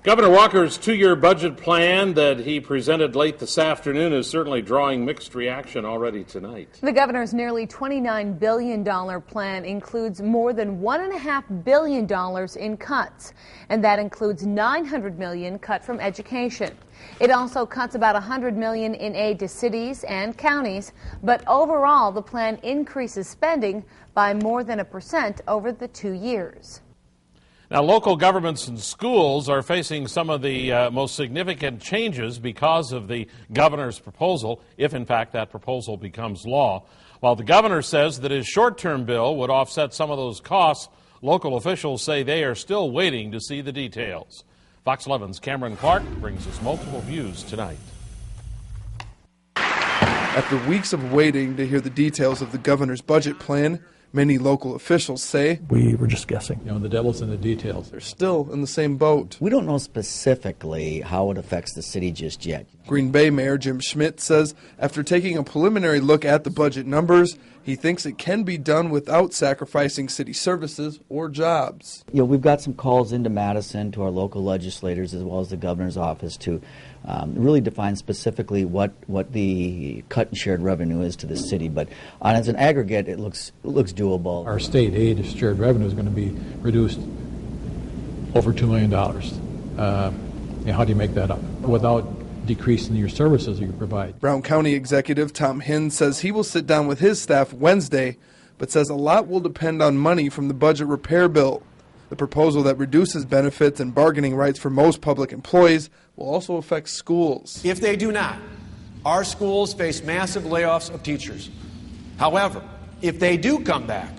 Governor Walker's two-year budget plan that he presented late this afternoon is certainly drawing mixed reaction already tonight. The governor's nearly $29 billion plan includes more than $1.5 billion in cuts, and that includes $900 million cut from education. It also cuts about $100 million in aid to cities and counties, but overall the plan increases spending by more than 1% over the 2 years. Now, local governments and schools are facing some of the most significant changes because of the governor's proposal, if in fact that proposal becomes law. While the governor says that his short-term bill would offset some of those costs, local officials say they are still waiting to see the details. Fox 11's Cameron Clark brings us multiple views tonight. After weeks of waiting to hear the details of the governor's budget plan, many local officials say we were just guessing. The devil's in the details. They're still in the same boat. We don't know specifically how it affects the city just yet. Green Bay Mayor Jim Schmidt says after taking a preliminary look at the budget numbers, he thinks it can be done without sacrificing city services or jobs. We've got some calls into Madison to our local legislators as well as the governor's office to really define specifically what the cut and shared revenue is to the city. But as an aggregate, it looks doable. Our state aid shared revenue is going to be reduced over $2 million. How do you make that up without decreasing your services that you provide? Brown County Executive Tom Hinn says he will sit down with his staff Wednesday, but says a lot will depend on money from the budget repair bill. The proposal that reduces benefits and bargaining rights for most public employees will also affect schools. If they do not, our schools face massive layoffs of teachers. However, if they do come back,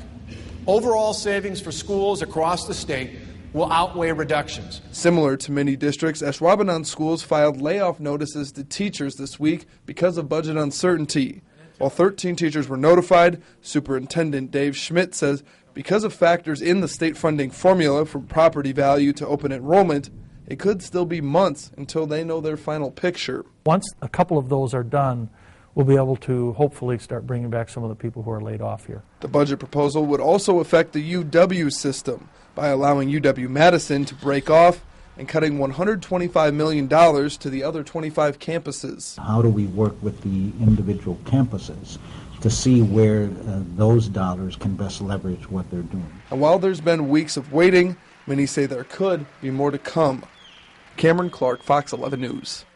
overall savings for schools across the state will outweigh reductions. Similar to many districts, Ashwaubenon schools filed layoff notices to teachers this week because of budget uncertainty. While 13 teachers were notified, Superintendent Dave Schmidt says because of factors in the state funding formula from property value to open enrollment, it could still be months until they know their final picture. Once a couple of those are done, we'll be able to hopefully start bringing back some of the people who are laid off here. The budget proposal would also affect the UW system by allowing UW-Madison to break off and cutting $125 million to the other 25 campuses. How do we work with the individual campuses to see where those dollars can best leverage what they're doing? And while there's been weeks of waiting, many say there could be more to come. Cameron Clark, Fox 11 News.